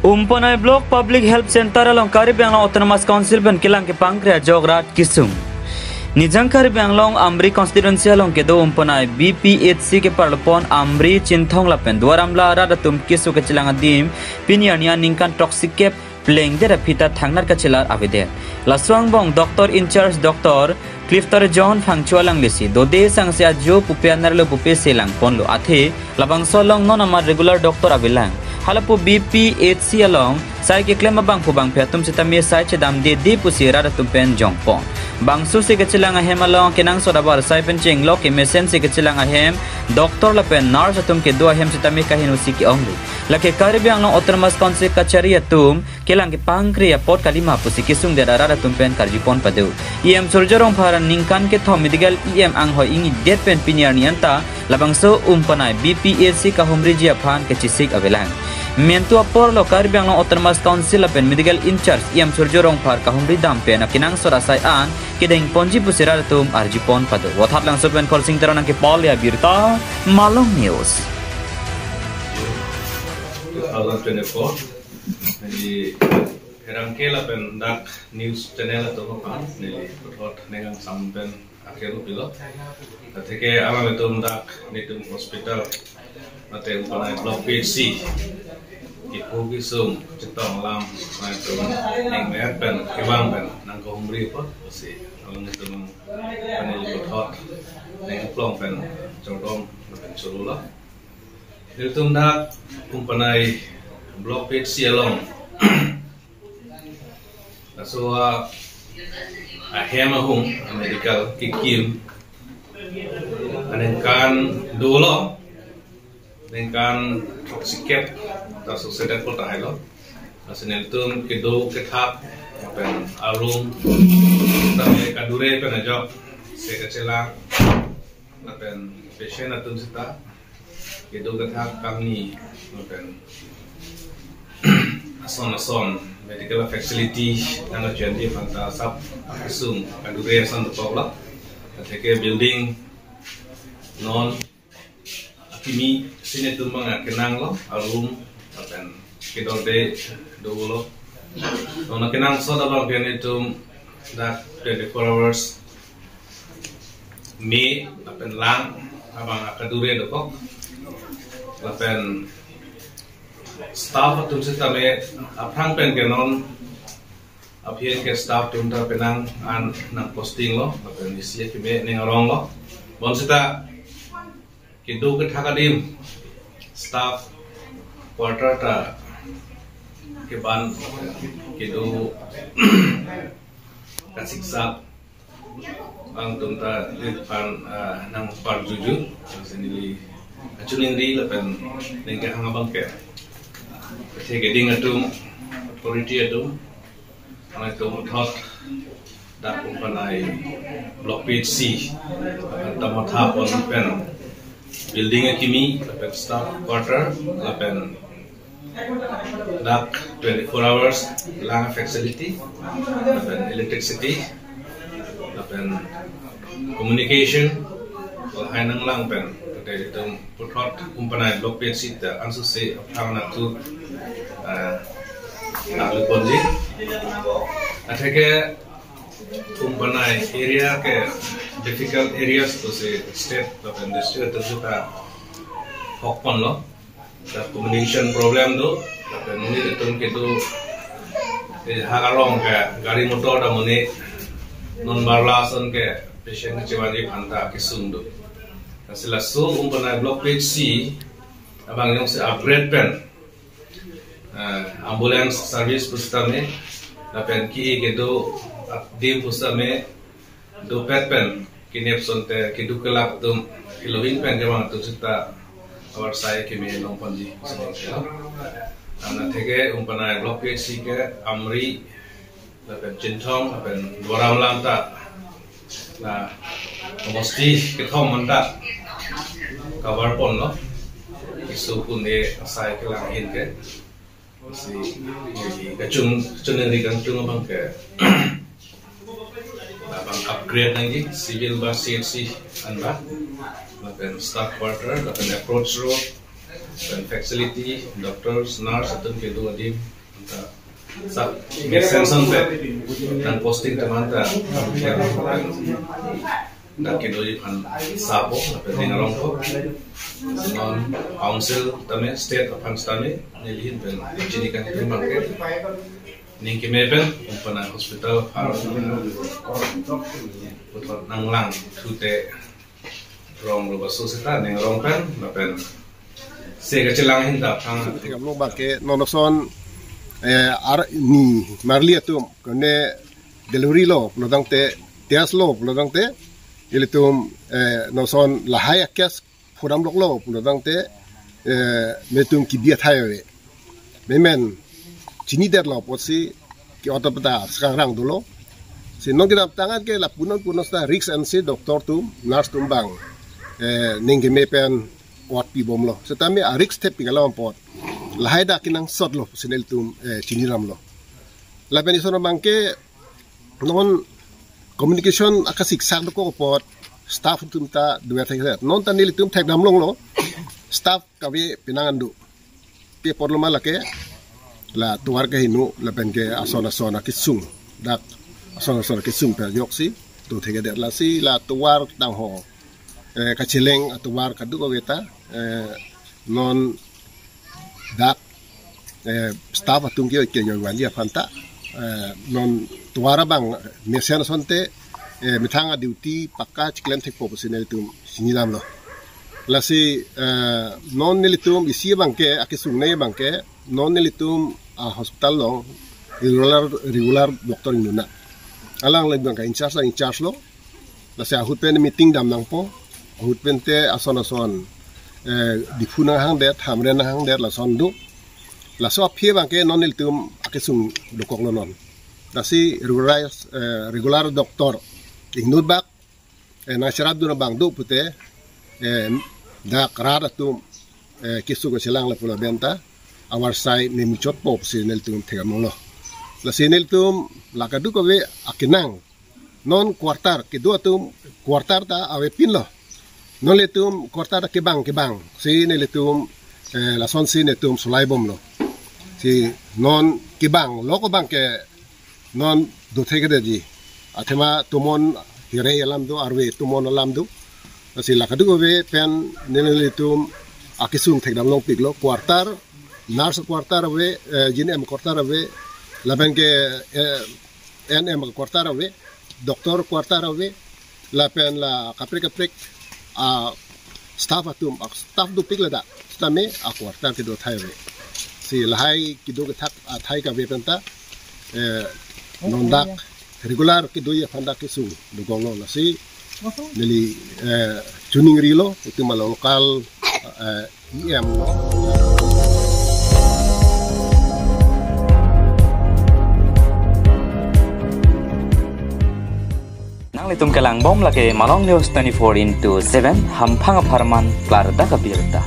Umpanai Block Public Health Center along Karibang Autonomous Council ben kilang ke Pangkrea Jograt Kisum. Nijang Karibang Amri constituency along ke do umpanai BPHC ke parlopon Amri Chinthong lapen Dwaramla radatum kisu ke cilangadim pinyania ningkan toxic cap playing dera pita thangnar ka cilar avide. Laswang bong Doctor in charge Doctor Clifton John Fangchualang lisi dode sangsia jo pupianar lo pupe selang ponlo athe labang solong non amar regular doctor abilang halapu BPHC along sai ke klema bang pubang piatum sitami sai chedam de pusira ratum pen jongpon bang su se ke chilang ahem along kenang sodabar sai pen ching lo ke mesen se ke chilang ahem doctor la pen nurse atum ke do ahem sitami kahinu siki ongli lake Karibang long autonomous council kachari atum kelang ke pangkria pot kalima pusi kisung de rara ratum pen karjipon padu em surjorong pharan ningkan ke thom medical em ang hoi ingi det pen pinyar nianta labang so umpanai BPHC ka humriji aphan ke chisik avelang Mentua por lo Karibang long autonomous council pen medical in charge iam surjorong par kahumri dampen akinang sorasai an kideng ponji pusira tum arjipon padu wathat lang sopen call sing terang ke Paul ya birta Malong News 2024 jadi herangkela pen dak news channel atau apa nili pot nengang sampen akhir pilo ketika alam itu dak nitum hospital atau umpanai block PC ibu kisum cetong lam itu yang mer pen kewang pen nang ko humri pot si alam itu nang panel pot nang plong pen codong pen surula itu dak umpanai block PC along so ahemahum medical kikim anengkan dolo dengan toxic tasu sedat pun tak hello asin itu kido ketap pen alung tapi kadure pen ajo sekecela pen patient atun sita kido ketap kami pen ason medical facility yang jadi fantasap asum kadure asan topla ketika building non kimi sini tu mga kenang lo alum apen kidor de dolo nona kenang so da bang itu that 24 hours me apen lang abang akadure doko apen staff tu sitame aprang pen kenon apien ke staff tu nda penang an nang posting lo apen isi kime ning rong lo bon sita kido ke thakadim staff quarter ta ke ban kido kasiksa ang tumta pan nang par juju senili achunin ri lapen nengke hangabang ke ke ding atum authority atum ana tum thot da umpanai block page C tamatha pon pen building kimi lapen staff quarter lapen dak 24 hours lang facility lapen electricity lapen communication hainang lang pen kete itu puthot umpanai block page sita ansu se apang tu alu ponji atheke umpanai area ke difficult areas to say state lapen district tu ta hokpon lo the communication problem do lapen ni itu kitu hagarong ke gari motor da muni non barlason ke patient ciwani phanta kisung do sila so umpanai block page C abang yung si upgrade pen ambulance service pustame lapen ki kedo dim pustame do pet pen kinep sonte kidu kelak tum kilowin pen jamang tu cita awar saya kimi long ponji senengkel ana theke umpanai block page C ke amri lapen Chinthong lapen Dwaram lanta na mosti kethom manta cover pon lo isu pun de asai kelang hin ke si kacung ceneri kacung abang ke abang upgrade lagi civil bus CHC anda lapen staff quarter lapen approach road dan facility doctors nurse atun ke dua dim sa senson te dan posting teman ta dan kidoi pan sabo lapen ningarong ko non council tame state of Pakistan nilhin pen jini kan timbang ke ningki mepen umpana hospital putot nanglang tute rong lo basu seta ningarong pen lapen sega celang hinda pang lo bake nonoson ni marli atum kone delivery lo lodang te tias lo lodang te ilitum noson lahaya kes furam lok lo lodang te metum kibiat hayawe memen cini der lo posi ki otopata sekarang dulu si non kita tangan ke la punon sta risk and si doktor tum nurse tum bang ningge mepen wat pi bom lo setami a risk step pigalam pot lahai da kinang sot lo sinel tum cini ram lo la benisono bangke non communication akasik sak ko pot staff tum ta dua thek non ta nil tum thek dam long lo staff kawe pinangandu pe por lo malake la tuar ke hinu la bengke asona kisung dak asona kisung per yoksi tu thek de la si la tuar dang ho kacileng tuar kadu ko weta non dak staff atung ke yo walia fanta non tuara bang mesian sonte mitanga duty pakka chiklen thek po sinel tum sinilam lo lasi non nilitum isi bangke akisung nei bangke non nilitum a hospital lo regular doktor inuna alang lagi bangka in charge lo lasi ahut pen meeting dam nang po ahut pen te ason difuna hang det hamren hang det la sondu la so phe bangke non nilitum akisung dokok lo non lasi regular doktor ingnut bak na sharab du na bang du pute da karada tum kisu ko silang la pula benta awar sai ne michot pop sinel tum thegamong lo la sinel tum la kadu ko we akinang non quartar ke do tum quartar ta awe pin lo non le tum quartar ke bang sinel tum la son sinel tum sulai bom lo si non ke bang loko bang ke non do thegede ji athema tumon hire alam do arwe tumon alam do si lakadu we pen nenelitum akisung thekdam long piklo quartar nurse quartar we jinem quartar we laben ke nm quartar we doktor quartar we lapen la kaprik a staff do pikla da stame a quartar ke do thai we si lahai kido ke thak a thai ka we penta nondak regular ke do ya fanda ke sung do gong la si nili tuning rilo itu malah lokal IM lo. Nang litum kelang bom lagi Malong News 24/7 hampang aparman klar da kabirta.